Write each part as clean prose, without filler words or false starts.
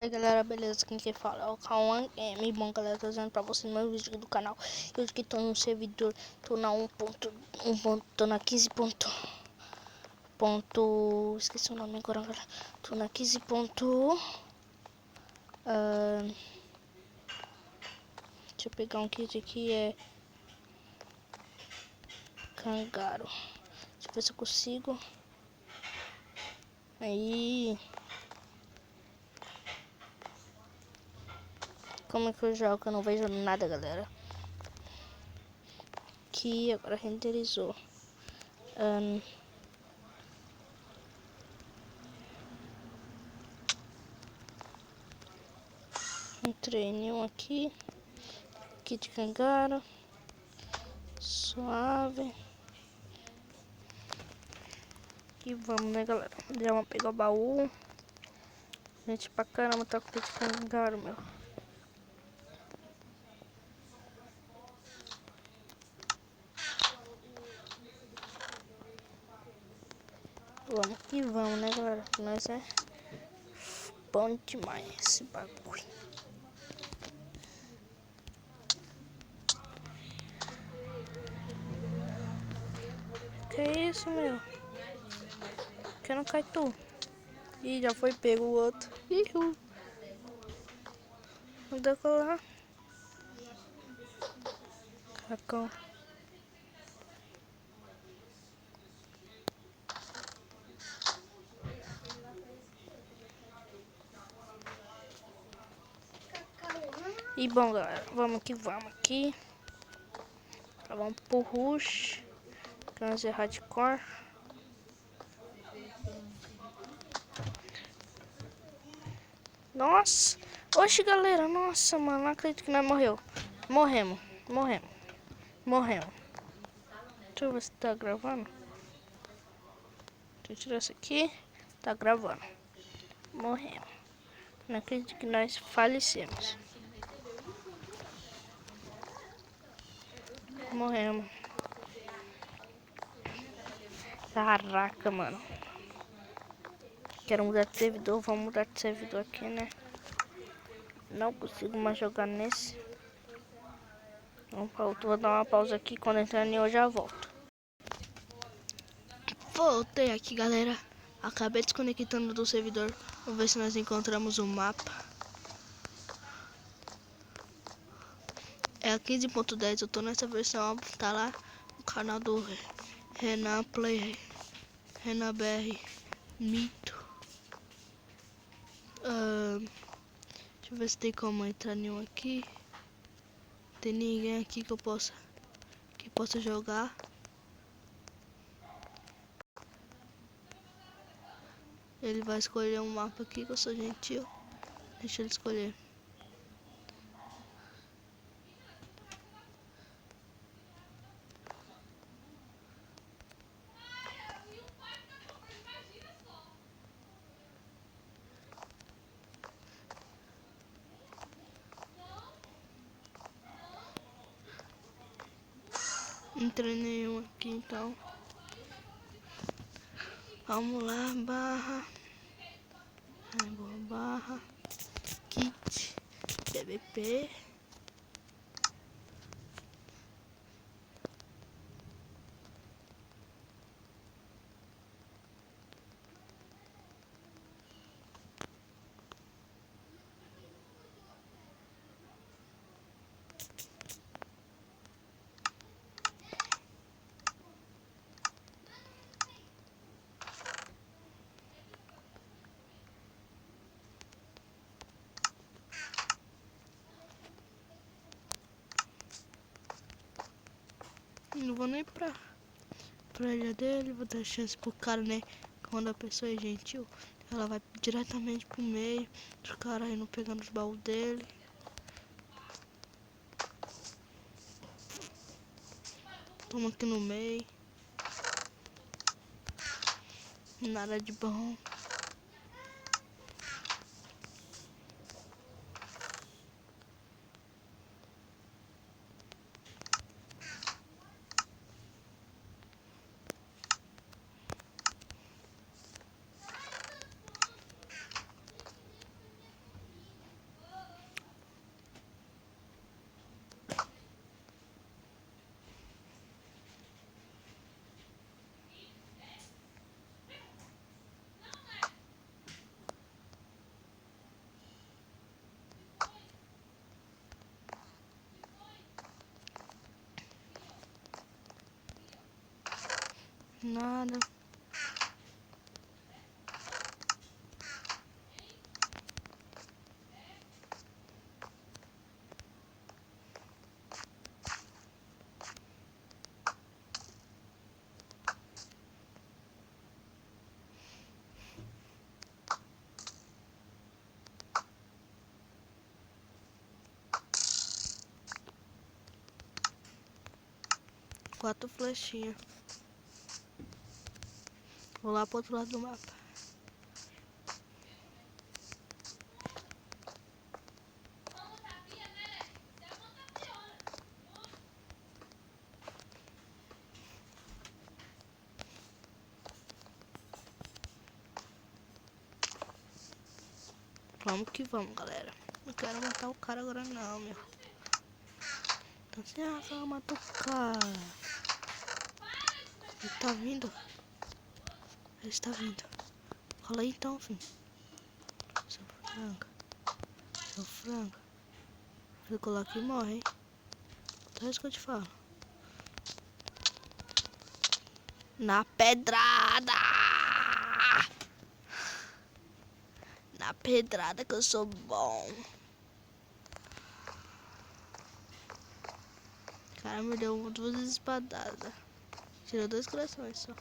E aí galera, beleza? Quem fala é o Kawan Game. Bom galera, tô trazendo pra vocês mais um vídeo aqui do canal. Eu hoje que tô no servidor, tô na 1.1, tô na 15. Esqueci o nome agora, galera. Tô na 15. Deixa eu pegar um kit aqui, é Cangaro. Deixa eu ver se eu consigo. Aí. Como é que eu jogo? Eu não vejo nada, galera. Aqui, agora renderizou. Entrei em um aqui. Kit Cangaro. Suave. E vamos, né, galera? Já vamos pegar o baú. Gente, pra caramba, tá com Kit Cangaro, meu. Vamos que vamos, né, galera? Nós é bom demais esse bagulho. Que isso, meu? Que não cai tu? Ih, já foi pego o outro. Ihu. Vou decolar. Cacão. E bom, galera, vamos que vamos aqui. Vamos pro rush. Câncer hardcore. Nossa. Oxe, galera. Nossa, mano. Não acredito que nós morreu. Morremos. Morremos. Deixa eu ver se tá gravando. Deixa eu tirar isso aqui. Tá gravando. Morremos. Não acredito que nós falecemos. Morremos. Caraca, mano. Quero mudar de servidor. Vamos mudar de servidor aqui, né? Não consigo mais jogar nesse. Vamos pra outro. Vou dar uma pausa aqui. Quando entrar em eu já volto. Voltei aqui, galera. Acabei desconectando do servidor. Vamos ver se nós encontramos o mapa. É a 15.10. Eu tô nessa versão. Tá lá no canal do Renan Play. Renan BR Mito. Deixa eu ver se tem como entrar nenhum aqui. Tem ninguém aqui que eu possa jogar. Ele vai escolher um mapa aqui que eu sou gentil. Deixa ele escolher. Entrei nenhum aqui então. Vamos lá, barra kit PVP. Não vou nem pra ilha dele, vou dar chance pro cara, né? Quando a pessoa é gentil, ela vai diretamente pro meio. Os caras aí não pegando os baús dele. Toma aqui no meio. Nada de bom. Nada. Quatro flechinhas. Vou lá pro outro lado do mapa. Vamos que vamos, galera. Não quero matar o cara agora não, meu. Então se ela matou o cara. Ele tá vindo. Ele está vindo. Fala aí então, filho. Seu frango. Seu frango. Ficou lá que morre, hein? Então é isso que eu te falo. Na pedrada! Na pedrada que eu sou bom. O cara me deu duas espadadas. Tirou 2 corações só.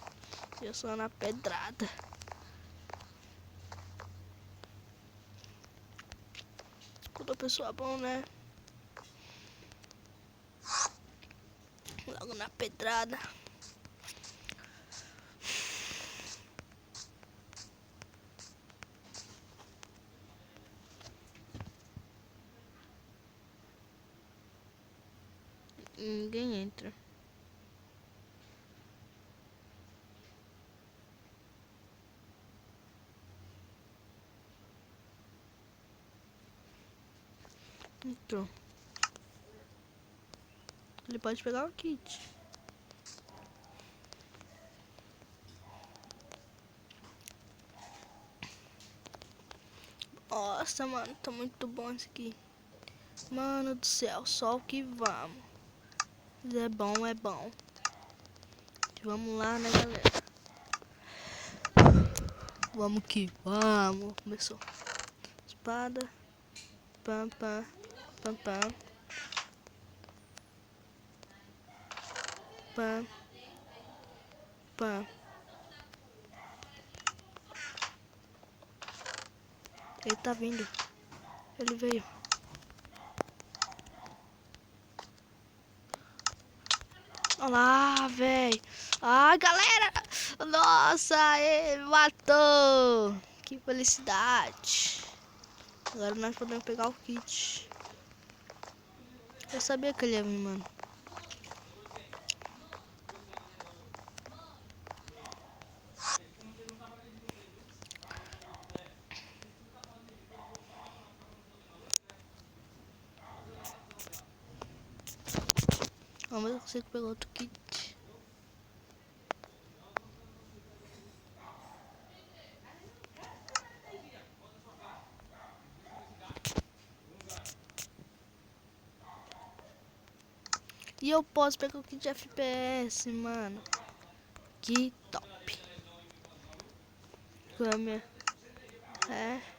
E eu sou na pedrada. Quando a pessoa é bom, né? Logo na pedrada. Ninguém entra. Entrou. Ele pode pegar o kit. Nossa, mano, tá muito bom isso aqui. Mano do céu, só o que vamos. É bom, é bom. Vamos lá, né, galera? Vamos que vamos. Começou. Espada. Pam, pam. Pam, pam. Pam. Pam. Ele tá vindo. Ele veio. Olha lá, velho. Ai, galera. Nossa, ele matou. Que felicidade. Agora nós podemos pegar o kit. Eu sabia que ele ia vir, mano. Vamos ver se eu consigo pegar outro kit. E eu posso pegar o kit de FPS, mano. Que top. Câmera. É.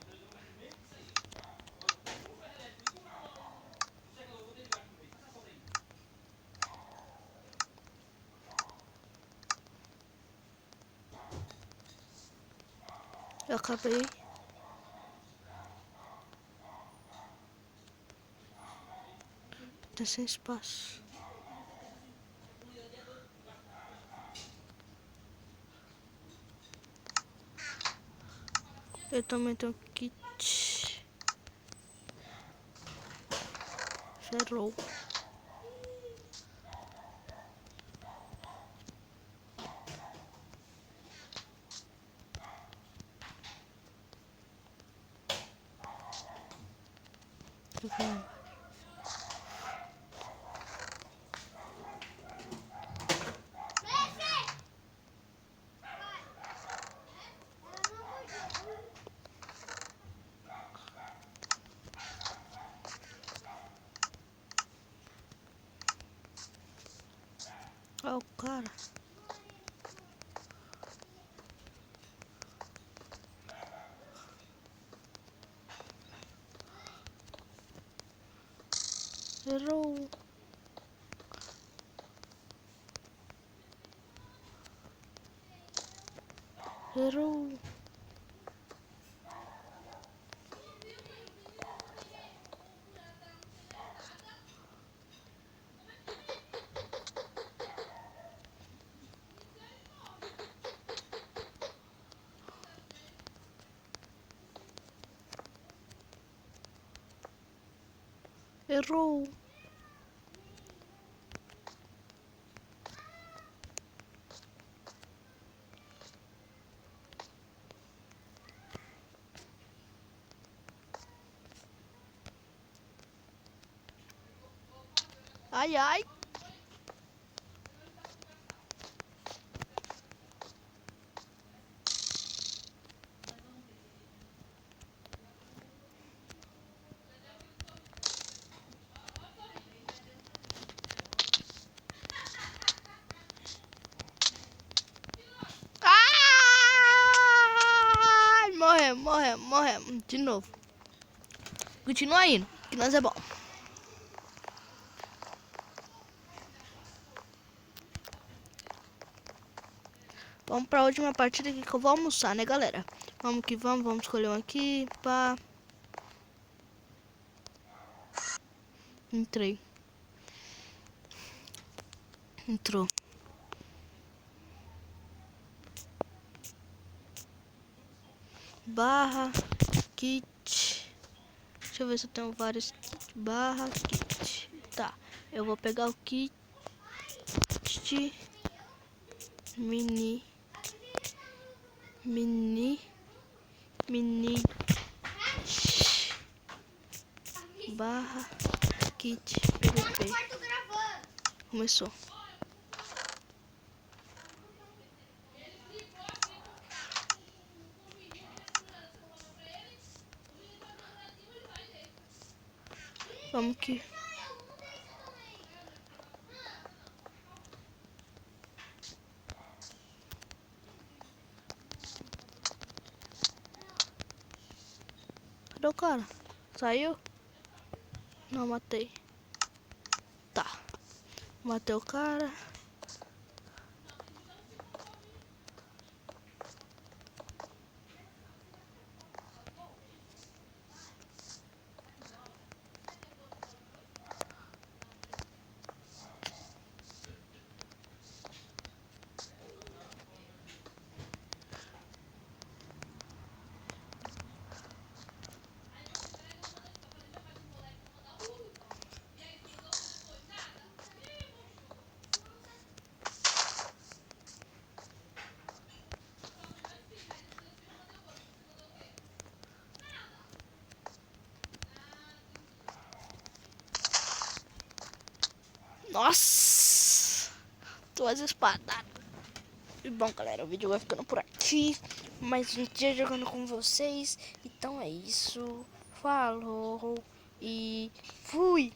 Eu acabei. Tá sem espaço. Eu também tenho kit. Ferrou. Olha o cara. Errou. Errou. Errou. Ai, ai. Ai, morremos, morremos, morremos. De novo. Continua indo, que nós é bom. Vamos pra última partida aqui que eu vou almoçar, né, galera? Vamos que vamos, vamos escolher um aqui, pá. Entrei. Entrou. Barra, kit. Deixa eu ver se eu tenho vários. Barra, kit. Tá, eu vou pegar o kit. Mini barra kit PVP. Começou. Vamos que cadê o cara? Saiu? Não, matei. Tá. Matei o cara. Nossa! Duas espadadas. E bom, galera, o vídeo vai ficando por aqui. Mais um dia jogando com vocês. Então é isso. Falou e fui!